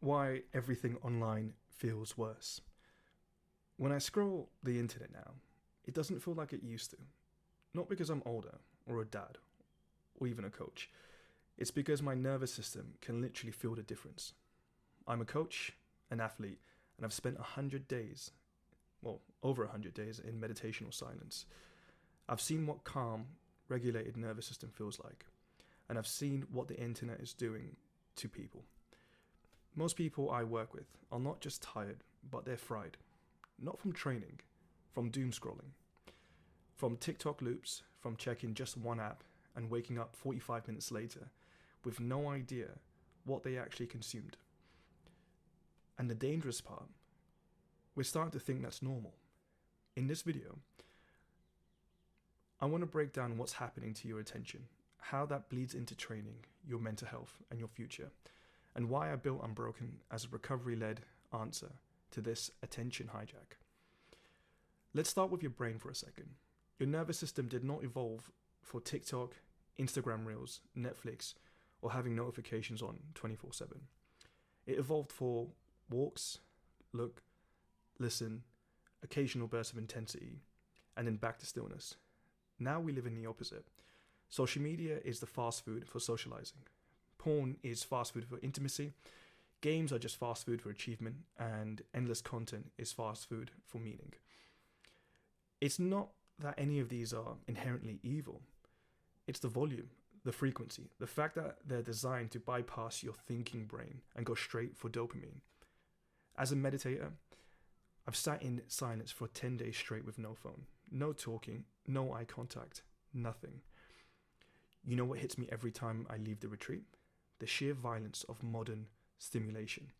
why everything online feels worse. When I scroll the internet now, it doesn't feel like it used to. Not because I'm older, or a dad, or even a coach. It's because my nervous system can literally feel the difference. I'm a coach, an athlete, and I've spent 100 days, over 100 days in meditational silence. I've seen what calm, regulated nervous system feels like, and I've seen what the internet is doing to people. Most people I work with are not just tired, but they're fried. Not from training, from doom scrolling. From TikTok loops, from checking just one app and waking up 45 minutes later with no idea what they actually consumed. And the dangerous part, we're starting to think that's normal. In this video, I want to break down what's happening to your attention, how that bleeds into training, your mental health, and your future, and why I built Unbroken as a recovery-led answer to this attention hijack. Let's start with your brain for a second. Your nervous system did not evolve for TikTok, Instagram Reels, Netflix, or having notifications on 24/7. It evolved for walks, look, listen, occasional bursts of intensity, and then back to stillness. Now we live in the opposite. Social media is the fast food for socializing. Porn is fast food for intimacy. Games are just fast food for achievement, and endless content is fast food for meaning. It's not that any of these are inherently evil. It's the volume, the frequency, the fact that they're designed to bypass your thinking brain and go straight for dopamine. As a meditator, I've sat in silence for 10 days straight with no phone, no talking, no eye contact, nothing. You know what hits me every time I leave the retreat? The sheer violence of modern stimulation.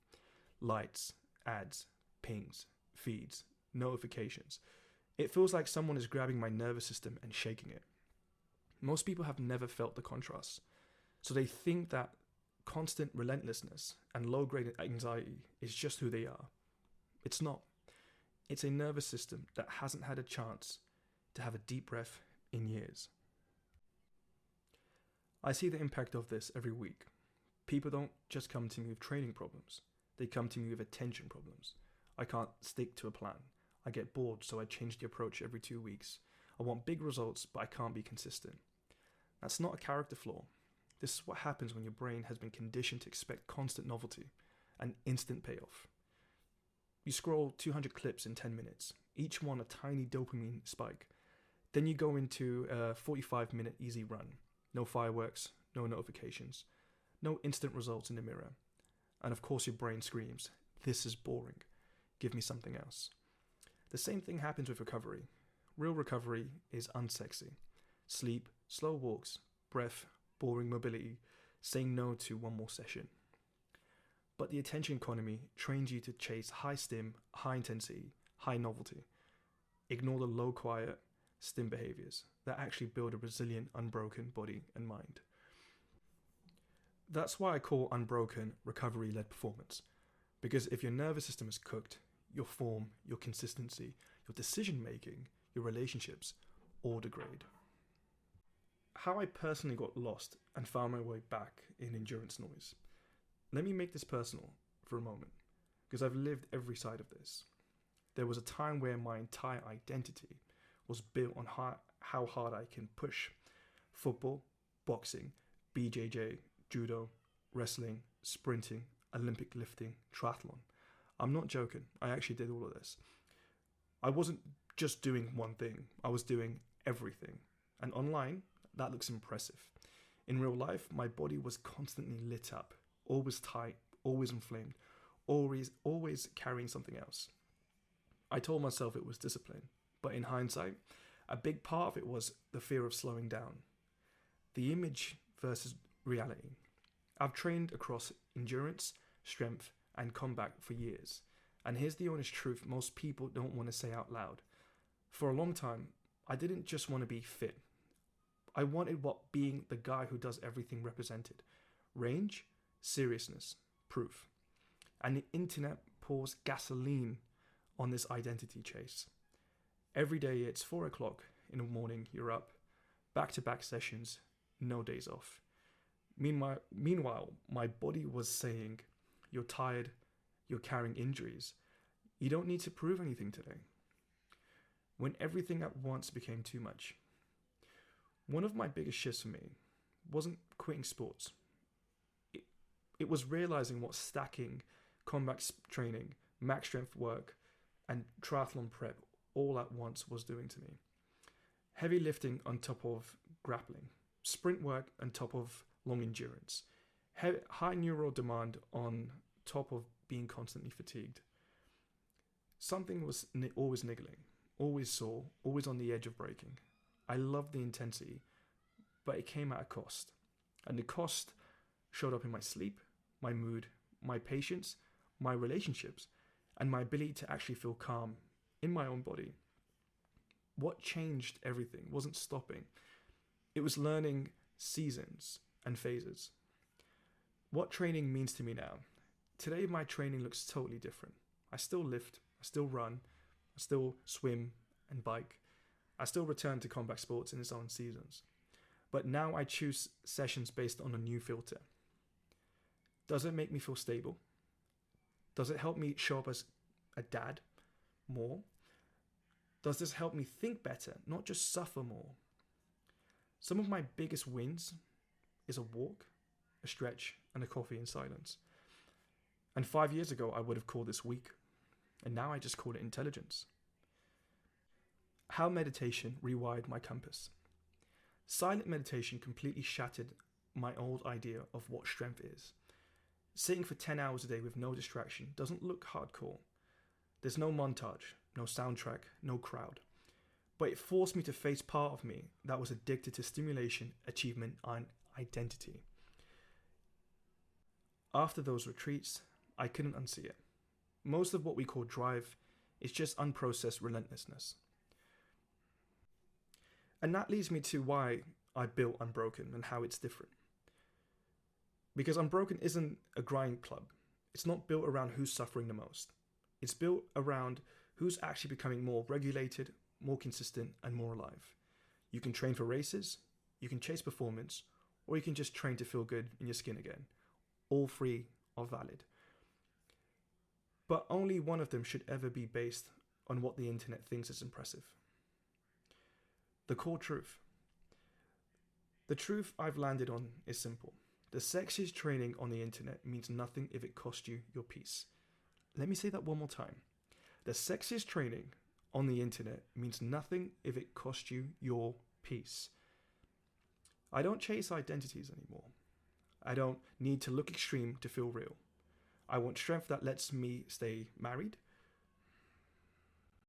Lights, ads, pings, feeds, notifications. It feels like someone is grabbing my nervous system and shaking it. Most people have never felt the contrast, so they think that constant relentlessness and low-grade anxiety is just who they are. It's not. It's a nervous system that hasn't had a chance to have a deep breath in years. I see the impact of this every week. People don't just come to me with training problems. They come to me with attention problems. I can't stick to a plan. I get bored, so I change the approach every 2 weeks. I want big results, but I can't be consistent. That's not a character flaw. This is what happens when your brain has been conditioned to expect constant novelty and instant payoff. You scroll 200 clips in 10 minutes, each one a tiny dopamine spike. Then you go into a 45-minute easy run. No fireworks, no notifications, no instant results in the mirror. And of course your brain screams, "This is boring. Give me something else." The same thing happens with recovery. Real recovery is unsexy. Sleep, slow walks, breath, boring mobility, saying no to one more session. But the attention economy trains you to chase high stim, high intensity, high novelty. Ignore the low quiet, stim behaviors that actually build a resilient, unbroken body and mind. That's why I call Unbroken recovery-led performance. Because if your nervous system is cooked, your form, your consistency, your decision-making, your relationships all degrade. How I personally got lost and found my way back in endurance noise. Let me make this personal for a moment, because I've lived every side of this. There was a time where my entire identity was built on how hard I can push. Football, boxing, BJJ, judo, wrestling, sprinting, Olympic lifting, triathlon. I'm not joking, I actually did all of this. I wasn't just doing one thing, I was doing everything. And online, that looks impressive. In real life, my body was constantly lit up, always tight, always inflamed, always carrying something else. I told myself it was discipline, but in hindsight, a big part of it was the fear of slowing down. The image versus reality. I've trained across endurance, strength, and combat for years. And here's the honest truth most people don't want to say out loud. For a long time, I didn't just want to be fit. I wanted what being the guy who does everything represented. Range, seriousness, proof. And the internet pours gasoline on this identity chase. Every day it's 4 o'clock in the morning, you're up, back-to-back sessions, no days off. Meanwhile, my body was saying, you're tired, you're carrying injuries. You don't need to prove anything today. When everything at once became too much. One of my biggest shifts for me wasn't quitting sports. It was realizing what stacking, combat training, max strength work, and triathlon prep all at once was doing to me. Heavy lifting on top of grappling, sprint work on top of long endurance, high neural demand on top of being constantly fatigued. Something was always niggling, always sore, always on the edge of breaking. I loved the intensity, but it came at a cost. And the cost showed up in my sleep, my mood, my patience, my relationships, and my ability to actually feel calm in my own body. What changed everything wasn't stopping. It was learning seasons and phases. What training means to me now. Today my training looks totally different. I still lift, I still run, I still swim and bike. I still return to combat sports in its own seasons. But now I choose sessions based on a new filter. Does it make me feel stable? Does it help me show up as a dad more? Does this help me think better, not just suffer more? Some of my biggest wins is a walk, a stretch, and a coffee in silence. And 5 years ago, I would have called this weak. And now I just call it intelligence. How meditation rewired my compass. Silent meditation completely shattered my old idea of what strength is. Sitting for 10 hours a day with no distraction doesn't look hardcore. There's no montage, no soundtrack, no crowd. But it forced me to face part of me that was addicted to stimulation, achievement, and identity. After those retreats, I couldn't unsee it. Most of what we call drive is just unprocessed relentlessness. And that leads me to why I built Unbroken and how it's different. Because Unbroken isn't a grind club. It's not built around who's suffering the most. It's built around who's actually becoming more regulated, more consistent, and more alive. You can train for races, you can chase performance, or you can just train to feel good in your skin again. All three are valid. But only one of them should ever be based on what the internet thinks is impressive. The core truth. The truth I've landed on is simple. The sexiest training on the internet means nothing if it costs you your peace. Let me say that one more time. The sexiest training on the internet means nothing if it costs you your peace. I don't chase identities anymore. I don't need to look extreme to feel real. I want strength that lets me stay married,